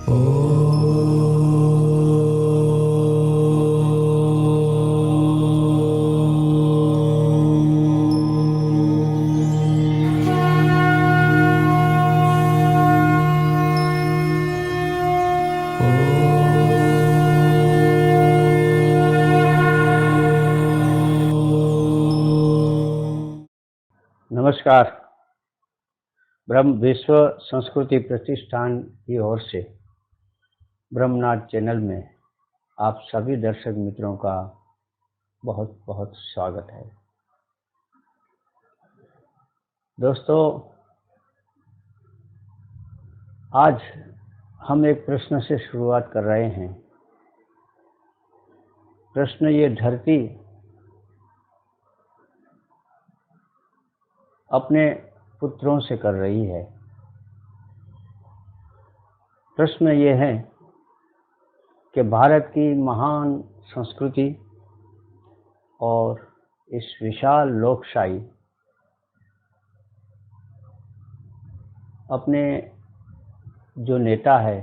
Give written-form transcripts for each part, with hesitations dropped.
नमस्कार। ब्रह्म विश्व संस्कृति प्रतिष्ठान की ओर से ब्रह्मनाथ चैनल में आप सभी दर्शक मित्रों का बहुत बहुत स्वागत है। दोस्तों, आज हम एक प्रश्न से शुरुआत कर रहे हैं। प्रश्न ये धरती अपने पुत्रों से कर रही है। प्रश्न ये है कि भारत की महान संस्कृति और इस विशाल लोकशाही अपने जो नेता है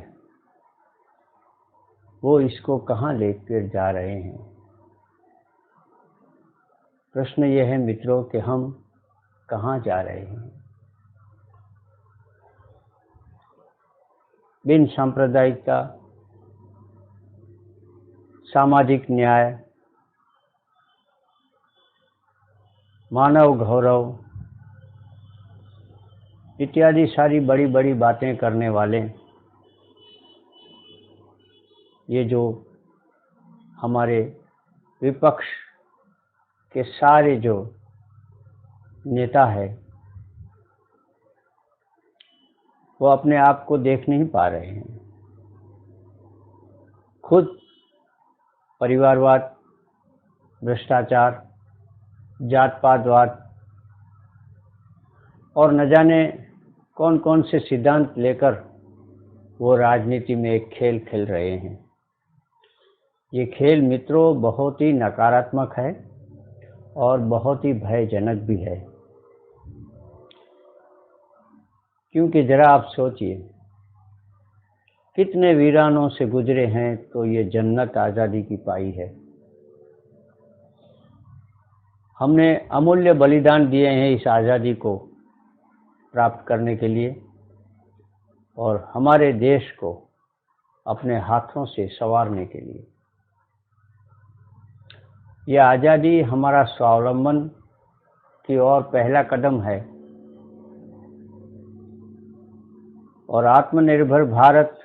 वो इसको कहाँ लेकर जा रहे हैं। प्रश्न ये है मित्रों कि हम कहाँ जा रहे हैं। बिन सांप्रदायिकता, सामाजिक न्याय, मानव गौरव इत्यादि सारी बड़ी बड़ी बातें करने वाले ये जो हमारे विपक्ष के सारे जो नेता है वो अपने आप को देख नहीं पा रहे हैं। खुद परिवारवाद, भ्रष्टाचार, जात पातवाद और न जाने कौन कौन से सिद्धांत लेकर वो राजनीति में एक खेल खेल रहे हैं। ये खेल मित्रों बहुत ही नकारात्मक है और बहुत ही भयजनक भी है। क्योंकि जरा आप सोचिए, कितने वीरानों से गुजरे हैं तो ये जन्नत आज़ादी की पाई है। हमने अमूल्य बलिदान दिए हैं इस आज़ादी को प्राप्त करने के लिए और हमारे देश को अपने हाथों से संवारने के लिए। यह आज़ादी हमारा स्वावलंबन की ओर पहला कदम है और आत्मनिर्भर भारत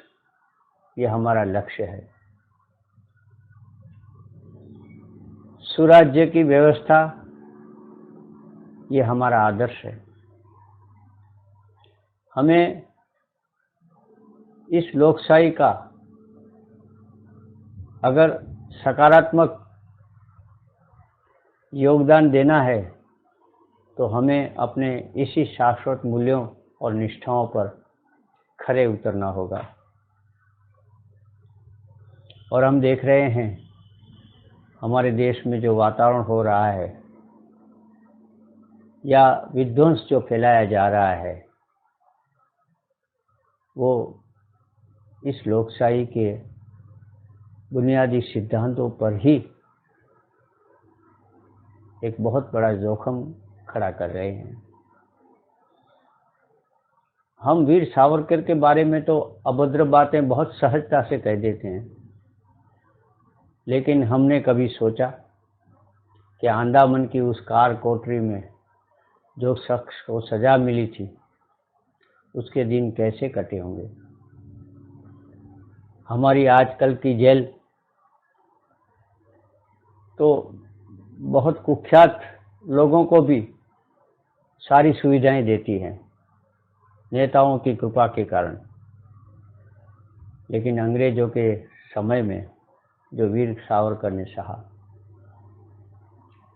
ये हमारा लक्ष्य है। सुराज्य की व्यवस्था ये हमारा आदर्श है। हमें इस लोकशाही का अगर सकारात्मक योगदान देना है तो हमें अपने इसी शाश्वत मूल्यों और निष्ठाओं पर खरे उतरना होगा। और हम देख रहे हैं हमारे देश में जो वातावरण हो रहा है या विध्वंस जो फैलाया जा रहा है वो इस लोकशाही के बुनियादी सिद्धांतों पर ही एक बहुत बड़ा जोखिम खड़ा कर रहे हैं। हम वीर सावरकर के बारे में तो अभद्र बातें बहुत सहजता से कह देते हैं, लेकिन हमने कभी सोचा कि अंडमान की उस कार कोठरी में जो शख्स को सज़ा मिली थी उसके दिन कैसे कटे होंगे। हमारी आजकल की जेल तो बहुत कुख्यात लोगों को भी सारी सुविधाएं देती हैं नेताओं की कृपा के कारण, लेकिन अंग्रेजों के समय में जो वीर सावरकर ने सहा,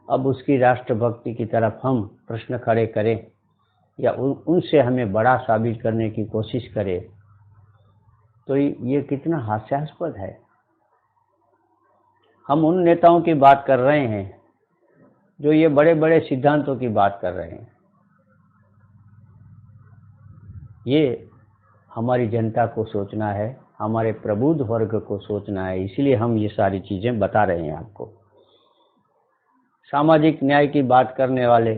अब उसकी राष्ट्रभक्ति की तरफ हम प्रश्न खड़े करें या उनसे हमें बड़ा साबित करने की कोशिश करें तो ये कितना हास्यास्पद है। हम उन नेताओं की बात कर रहे हैं जो ये बड़े बड़े सिद्धांतों की बात कर रहे हैं। ये हमारी जनता को सोचना है, हमारे प्रबुद्ध वर्ग को सोचना है, इसलिए हम ये सारी चीज़ें बता रहे हैं आपको। सामाजिक न्याय की बात करने वाले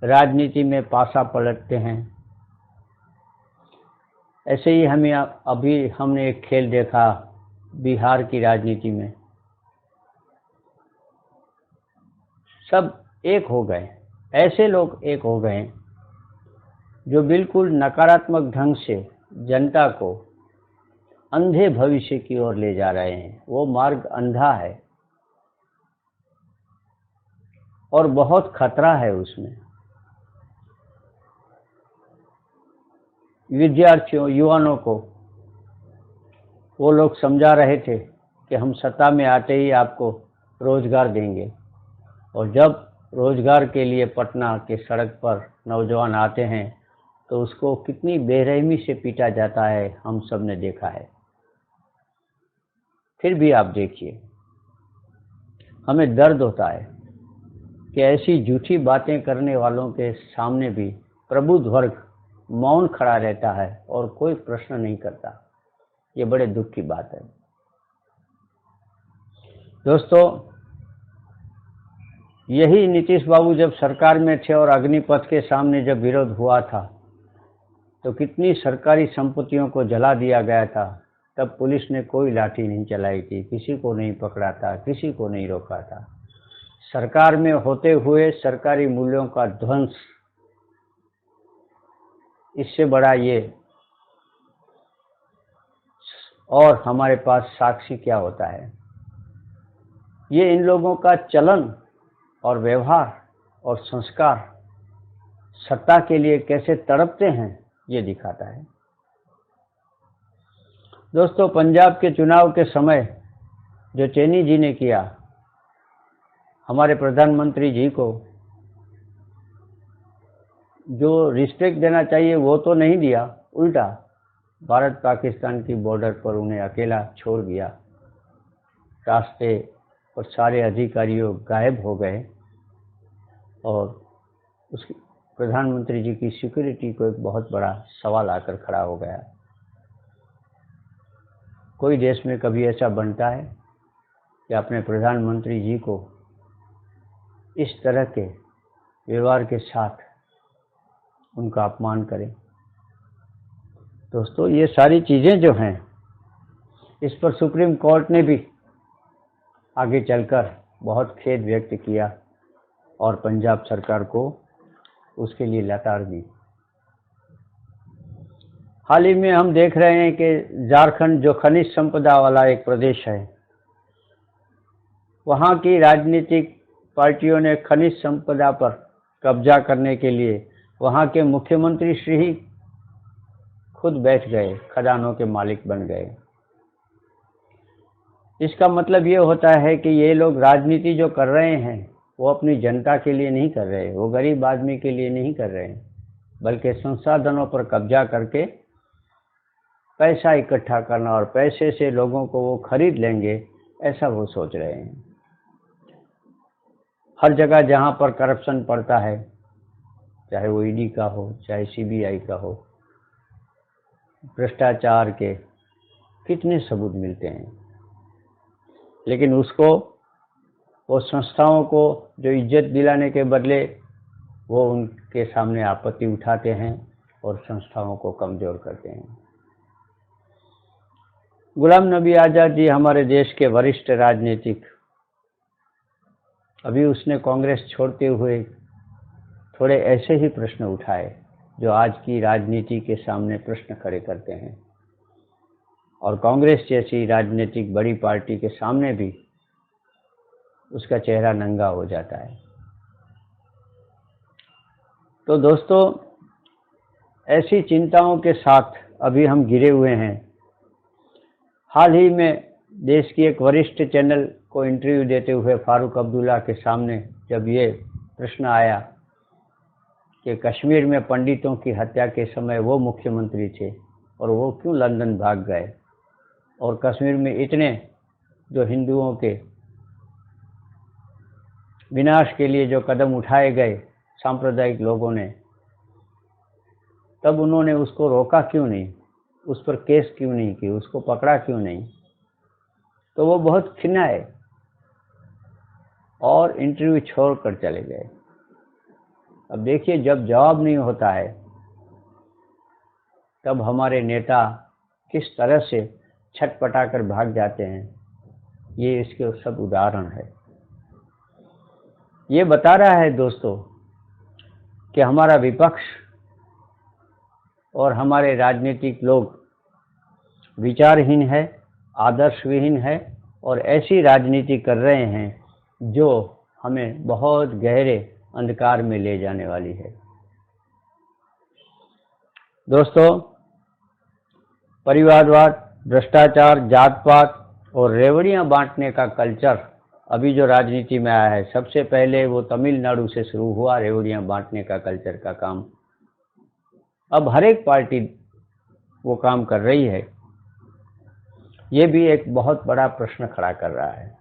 राजनीति में पासा पलटते हैं। ऐसे ही हमने एक खेल देखा बिहार की राजनीति में, सब एक हो गए, ऐसे लोग एक हो गए जो बिल्कुल नकारात्मक ढंग से जनता को अंधे भविष्य की ओर ले जा रहे हैं। वो मार्ग अंधा है और बहुत खतरा है उसमें। विद्यार्थियों, युवाओं को वो लोग समझा रहे थे कि हम सत्ता में आते ही आपको रोजगार देंगे, और जब रोजगार के लिए पटना के सड़क पर नौजवान आते हैं तो उसको कितनी बेरहमी से पीटा जाता है, हम सब ने देखा है। फिर भी आप देखिए, हमें दर्द होता है कि ऐसी झूठी बातें करने वालों के सामने भी प्रबुद्ध वर्ग मौन खड़ा रहता है और कोई प्रश्न नहीं करता। ये बड़े दुख की बात है। दोस्तों, यही नीतीश बाबू जब सरकार में थे और अग्निपथ के सामने जब विरोध हुआ था तो कितनी सरकारी संपत्तियों को जला दिया गया था। तब पुलिस ने कोई लाठी नहीं चलाई थी, किसी को नहीं पकड़ा था, किसी को नहीं रोका था। सरकार में होते हुए सरकारी मूल्यों का ध्वंस, इससे बड़ा ये और हमारे पास साक्षी क्या होता है। ये इन लोगों का चलन और व्यवहार और संस्कार सत्ता के लिए कैसे तड़पते हैं, ये दिखाता है। दोस्तों, पंजाब के चुनाव के समय जो चेनी जी ने किया, हमारे प्रधानमंत्री जी को जो रिस्पेक्ट देना चाहिए वो तो नहीं दिया, उल्टा भारत पाकिस्तान की बॉर्डर पर उन्हें अकेला छोड़ दिया। रास्ते और सारे अधिकारियों गायब हो गए और उस प्रधानमंत्री जी की सिक्योरिटी को एक बहुत बड़ा सवाल आकर खड़ा हो गया। कोई देश में कभी ऐसा बनता है कि अपने प्रधानमंत्री जी को इस तरह के व्यवहार के साथ उनका अपमान करें? दोस्तों, ये सारी चीज़ें जो हैं, इस पर सुप्रीम कोर्ट ने भी आगे चलकर बहुत खेद व्यक्त किया और पंजाब सरकार को उसके लिए लताड़ दी। हाल ही में हम देख रहे हैं कि झारखंड जो खनिज संपदा वाला एक प्रदेश है, वहाँ की राजनीतिक पार्टियों ने खनिज संपदा पर कब्जा करने के लिए वहाँ के मुख्यमंत्री श्री ही खुद बैठ गए, खदानों के मालिक बन गए। इसका मतलब ये होता है कि ये लोग राजनीति जो कर रहे हैं वो अपनी जनता के लिए नहीं कर रहे, वो गरीब आदमी के लिए नहीं कर रहे हैं, बल्कि संसाधनों पर कब्जा करके पैसा इकट्ठा करना और पैसे से लोगों को वो खरीद लेंगे, ऐसा वो सोच रहे हैं। हर जगह जहाँ पर करप्शन पड़ता है, चाहे वो ईडी का हो, चाहे सीबीआई का हो, भ्रष्टाचार के कितने सबूत मिलते हैं, लेकिन उसको वो संस्थाओं को जो इज्जत दिलाने के बदले वो उनके सामने आपत्ति उठाते हैं और संस्थाओं को कमज़ोर करते हैं। गुलाम नबी आज़ाद जी हमारे देश के वरिष्ठ राजनीतिक, अभी उसने कांग्रेस छोड़ते हुए थोड़े ऐसे ही प्रश्न उठाए जो आज की राजनीति के सामने प्रश्न खड़े करते हैं, और कांग्रेस जैसी राजनीतिक बड़ी पार्टी के सामने भी उसका चेहरा नंगा हो जाता है। तो दोस्तों, ऐसी चिंताओं के साथ अभी हम घिरे हुए हैं। हाल ही में देश की एक वरिष्ठ चैनल को इंटरव्यू देते हुए फारूक अब्दुल्ला के सामने जब ये प्रश्न आया कि कश्मीर में पंडितों की हत्या के समय वो मुख्यमंत्री थे और वो क्यों लंदन भाग गए, और कश्मीर में इतने जो हिंदुओं के विनाश के लिए जो कदम उठाए गए सांप्रदायिक लोगों ने, तब उन्होंने उसको रोका क्यों नहीं, उस पर केस क्यों नहीं की, उसको पकड़ा क्यों नहीं। तो वो बहुत खिन्नाए और इंटरव्यू छोड़कर चले गए। अब देखिए, जब जवाब नहीं होता है तब हमारे नेता किस तरह से छटपटाकर भाग जाते हैं, ये इसके सब उदाहरण है। ये बता रहा है दोस्तों कि हमारा विपक्ष और हमारे राजनीतिक लोग विचारहीन है, आदर्शविहीन है और ऐसी राजनीति कर रहे हैं जो हमें बहुत गहरे अंधकार में ले जाने वाली है। दोस्तों, परिवारवाद, भ्रष्टाचार, जात पात और रेवड़ियां बांटने का कल्चर अभी जो राजनीति में आया है, सबसे पहले वो तमिलनाडु से शुरू हुआ। रेवड़ियां बांटने का कल्चर का काम अब हर एक पार्टी वो काम कर रही है। ये भी एक बहुत बड़ा प्रश्न खड़ा कर रहा है।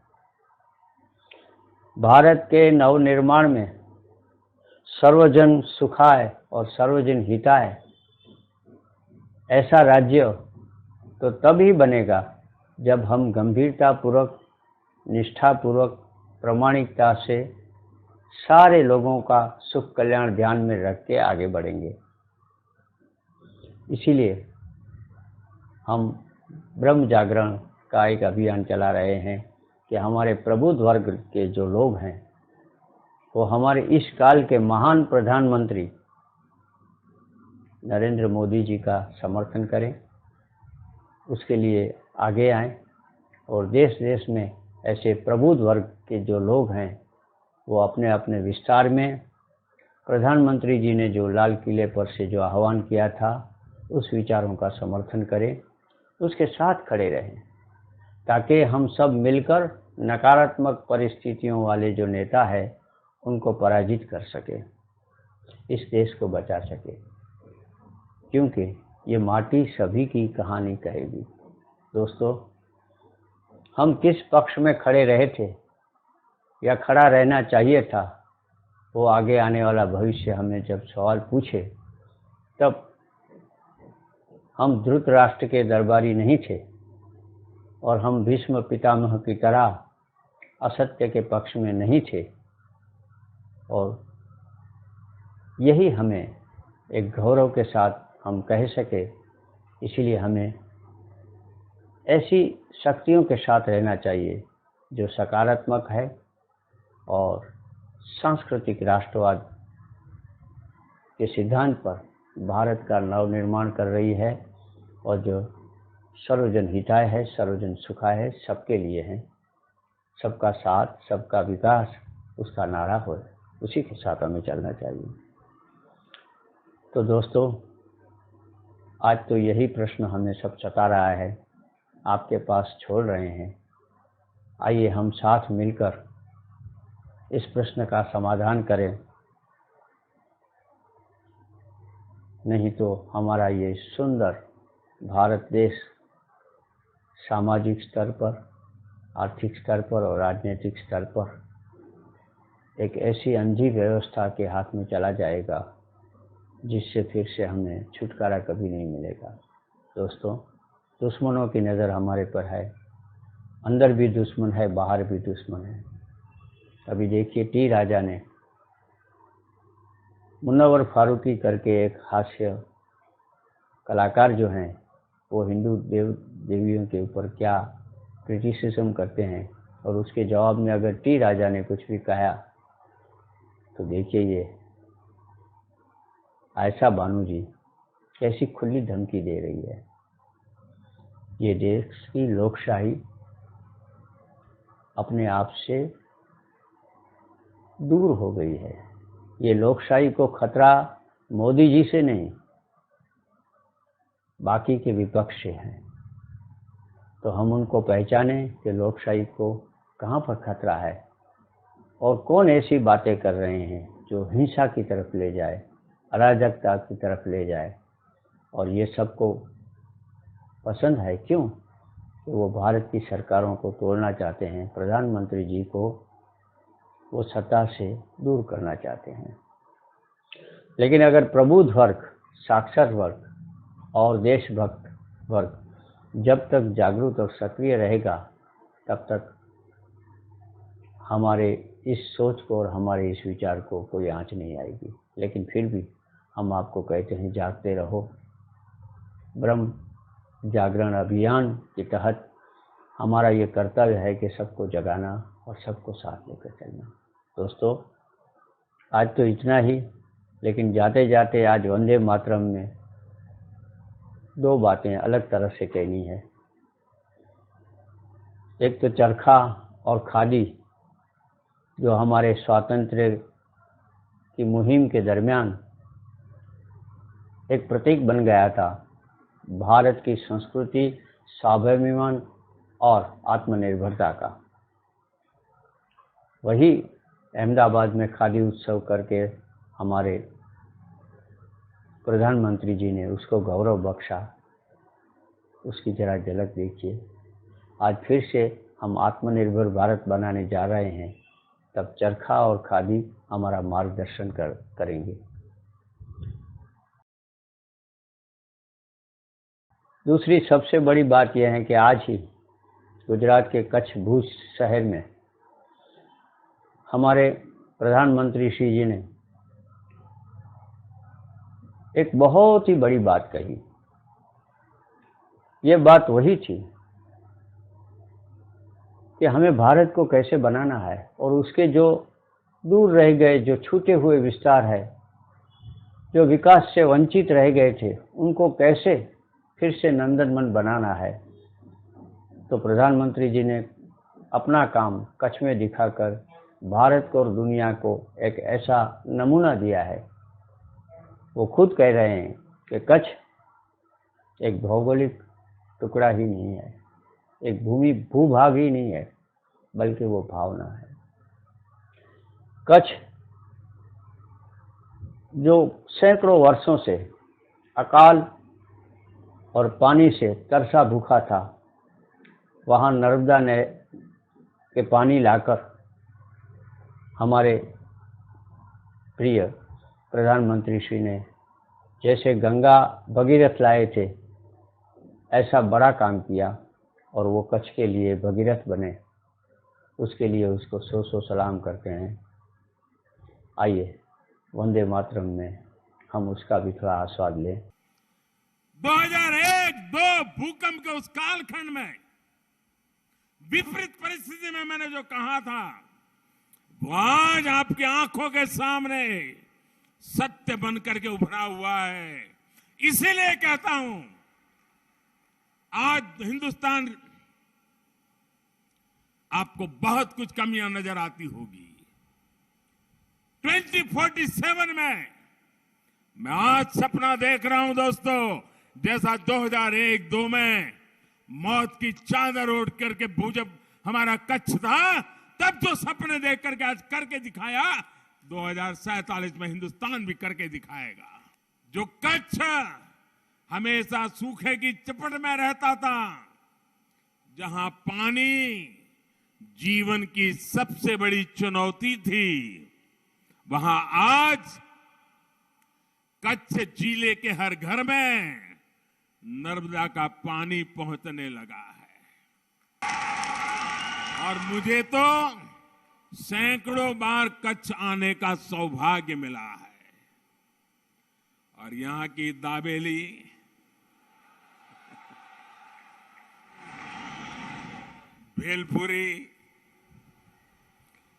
भारत के नवनिर्माण में सर्वजन सुखाय और सर्वजन हिताय ऐसा राज्य तो तभी बनेगा जब हम गंभीरतापूर्वक, निष्ठापूर्वक, प्रामाणिकता से सारे लोगों का सुख कल्याण ध्यान में रख के आगे बढ़ेंगे। इसीलिए हम ब्रह्म जागरण का एक अभियान चला रहे हैं कि हमारे प्रबुद्ध वर्ग के जो लोग हैं वो हमारे इस काल के महान प्रधानमंत्री नरेंद्र मोदी जी का समर्थन करें, उसके लिए आगे आएं और देश देश में ऐसे प्रबुद्ध वर्ग के जो लोग हैं वो अपने अपने विस्तार में प्रधानमंत्री जी ने जो लाल किले पर से जो आह्वान किया था उस विचारों का समर्थन करें, उसके साथ खड़े रहें, ताकि हम सब मिलकर नकारात्मक परिस्थितियों वाले जो नेता है उनको पराजित कर सके, इस देश को बचा सके। क्योंकि ये माटी सभी की कहानी कहेगी। दोस्तों, हम किस पक्ष में खड़े रहे थे या खड़ा रहना चाहिए था, वो आगे आने वाला भविष्य हमें जब सवाल पूछे तब हम धृतराष्ट्र के दरबारी नहीं थे और हम भीष्म पितामह की तरह असत्य के पक्ष में नहीं थे। और यही हमें एक गौरव के साथ हम कह सके, इसलिए हमें ऐसी शक्तियों के साथ रहना चाहिए जो सकारात्मक है और सांस्कृतिक राष्ट्रवाद के सिद्धांत पर भारत का नवनिर्माण कर रही है और जो सर्वजन हिताय है, सर्वजन सुखाय है, सबके लिए है। सबका साथ, सबका विकास उसका नारा हो, उसी के साथ हमें चलना चाहिए। तो दोस्तों, आज तो यही प्रश्न हमें सब सता रहा है, आपके पास छोड़ रहे हैं। आइए हम साथ मिलकर इस प्रश्न का समाधान करें, नहीं तो हमारा ये सुंदर भारत देश सामाजिक स्तर पर, आर्थिक स्तर पर और राजनीतिक स्तर पर एक ऐसी अंधी व्यवस्था के हाथ में चला जाएगा जिससे फिर से हमें छुटकारा कभी नहीं मिलेगा। दोस्तों, दुश्मनों की नज़र हमारे पर है, अंदर भी दुश्मन है, बाहर भी दुश्मन है। अभी देखिए, टी राजा ने मुन्नवर फारूकी करके एक हास्य कलाकार जो हैं वो हिंदू देव देवियों के ऊपर क्या क्रिटिसिज्म करते हैं, और उसके जवाब में अगर टी राजा ने कुछ भी कहा तो देखिए ये आयशा बानू जी कैसी खुली धमकी दे रही है। ये देश की लोकशाही अपने आप से दूर हो गई है। ये लोकशाही को खतरा मोदी जी से नहीं, बाकी के विपक्ष से है। तो हम उनको पहचानें कि लोकशाही को कहाँ पर खतरा है और कौन ऐसी बातें कर रहे हैं जो हिंसा की तरफ ले जाए, अराजकता की तरफ ले जाए। और ये सबको पसंद है, क्यों? कि वो भारत की सरकारों को तोड़ना चाहते हैं, प्रधानमंत्री जी को वो सत्ता से दूर करना चाहते हैं। लेकिन अगर प्रबुद्ध वर्ग, साक्षर वर्ग और देशभक्त वर्ग जब तक जागरूक और सक्रिय रहेगा, तब तक हमारे इस सोच को और हमारे इस विचार को कोई आंच नहीं आएगी। लेकिन फिर भी हम आपको कहते हैं, जागते रहो। ब्रह्म जागरण अभियान के तहत हमारा ये कर्तव्य है कि सबको जगाना और सबको साथ लेकर चलना। दोस्तों, आज तो इतना ही, लेकिन जाते जाते आज वंदे मातरम में दो बातें अलग तरह से कहनी है। एक तो चरखा और खादी, जो हमारे स्वातंत्र्य की मुहिम के दरमियान एक प्रतीक बन गया था, भारत की संस्कृति, स्वाभिमान और आत्मनिर्भरता का। वही अहमदाबाद में खादी उत्सव करके हमारे प्रधानमंत्री जी ने उसको गौरव बख्शा। उसकी जरा झलक देखिए। आज फिर से हम आत्मनिर्भर भारत बनाने जा रहे हैं, तब चरखा और खादी हमारा मार्गदर्शन करेंगे। दूसरी सबसे बड़ी बात यह है कि आज ही गुजरात के कच्छ भुज शहर में हमारे प्रधानमंत्री श्री जी ने एक बहुत ही बड़ी बात कही। ये बात वही थी कि हमें भारत को कैसे बनाना है और उसके जो दूर रह गए, जो छूटे हुए विस्तार है, जो विकास से वंचित रह गए थे, उनको कैसे फिर से नंदनवन बनाना है। तो प्रधानमंत्री जी ने अपना काम कच्छ में दिखाकर भारत को और दुनिया को एक ऐसा नमूना दिया है। वो खुद कह रहे हैं कि कच्छ एक भौगोलिक टुकड़ा ही नहीं है, एक भूभाग ही नहीं है, बल्कि वो भावना है। कच्छ जो सैकड़ों वर्षों से अकाल और पानी से तरसा भूखा था, वहाँ नर्मदा ने के पानी लाकर हमारे प्रिय प्रधानमंत्री श्री ने जैसे गंगा भगीरथ लाए थे, ऐसा बड़ा काम किया और वो कच्छ के लिए भगीरथ बने। उसके लिए उसको सौ सौ सलाम करते हैं। आइए वंदे मातरम में हम उसका भी थोड़ा आस्वाद लें। 2001-2 भूकंप के उस कालखंड में विपरीत परिस्थिति में मैंने जो कहा था, वो आज आपकी आंखों के सामने सत्य बनकर के उभरा हुआ है। इसीलिए कहता हूं, आज हिंदुस्तान आपको बहुत कुछ कमियां नजर आती होगी। 2047 में मैं आज सपना देख रहा हूं दोस्तों, जैसा 2001-2 में मौत की चादर ओढ़ करके जब हमारा कच्छ था, तब जो सपने देख करके आज करके दिखाया, 2047 में हिंदुस्तान भी करके दिखाएगा। जो कच्छ हमेशा सूखे की चपेट में रहता था, जहां पानी जीवन की सबसे बड़ी चुनौती थी, वहां आज कच्छ जिले के हर घर में नर्मदा का पानी पहुंचने लगा है। और मुझे तो सैकड़ों बार कच्छ आने का सौभाग्य मिला है। और यहां की दाबेली, भेलपुरी,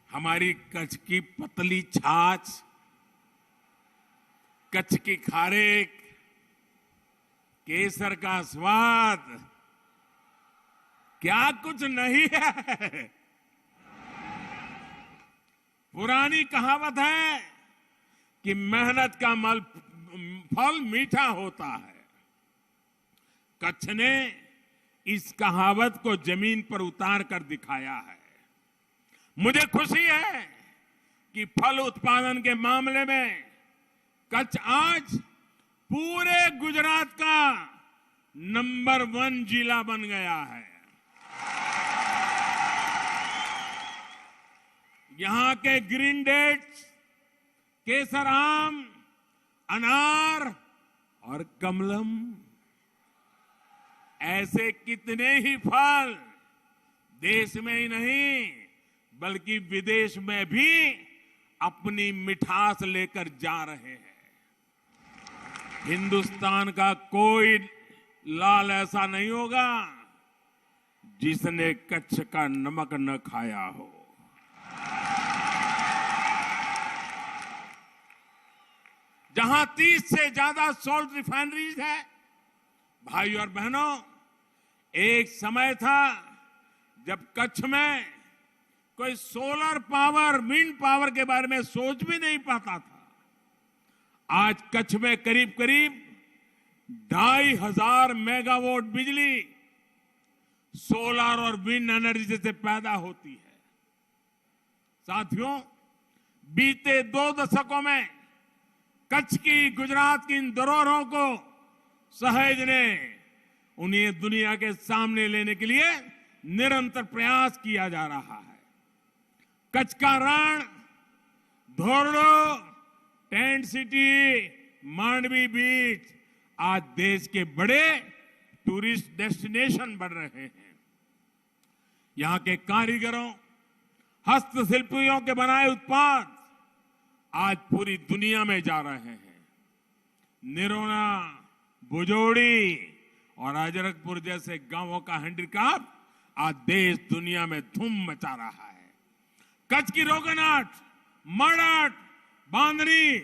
हमारी कच्छ की पतली छाछ, कच्छ की खारेक, केसर का स्वाद, क्या कुछ नहीं है। पुरानी कहावत है कि मेहनत का फल मीठा होता है। कच्छ ने इस कहावत को जमीन पर उतार कर दिखाया है। मुझे खुशी है कि फल उत्पादन के मामले में कच्छ आज पूरे गुजरात का नंबर 1 जिला बन गया है। यहां के ग्रीन डेट्स, केसर आम, अनार और कमलम ऐसे कितने ही फल देश में ही नहीं बल्कि विदेश में भी अपनी मिठास लेकर जा रहे हैं। हिंदुस्तान का कोई लाल ऐसा नहीं होगा जिसने कच्छ का नमक न खाया हो। जहां 30 से ज्यादा सॉल्ट रिफाइनरीज है, भाई और बहनों, एक समय था जब कच्छ में कोई सोलर पावर, विंड पावर के बारे में सोच भी नहीं पाता था। आज कच्छ में करीब करीब 2500 मेगावाट बिजली सोलर और विंड एनर्जी से पैदा होती है। साथियों, बीते 2 दशकों में कच्छ की, गुजरात की इन धरोहरों को सहेजने, उन्हें दुनिया के सामने लेने के लिए निरंतर प्रयास किया जा रहा है। कच्छ का रण, धोरडो, टेंट सिटी, मांडवी बीच आज देश के बड़े टूरिस्ट डेस्टिनेशन बन रहे हैं। यहां के कारीगरों, हस्तशिल्पियों के बनाए उत्पाद आज पूरी दुनिया में जा रहे हैं। निरोना, भुजोड़ी और अजरकपुर जैसे गांवों का हैंडीक्राफ्ट आज देश दुनिया में धूम मचा रहा है। कच्छ की रोगन आर्ट, मड आर्ट, बांधनी,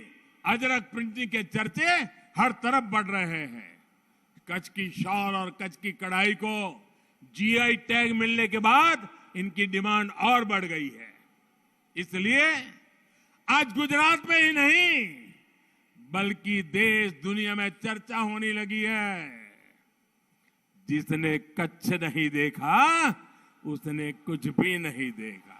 अजरक प्रिंटिंग के चर्चे हर तरफ बढ़ रहे हैं। कच्छ की शॉल और कच्छ की कढ़ाई को जीआई टैग मिलने के बाद इनकी डिमांड और बढ़ गई है। इसलिए आज गुजरात में ही नहीं बल्कि देश दुनिया में चर्चा होने लगी है। जिसने कच्छ नहीं देखा उसने कुछ भी नहीं देखा।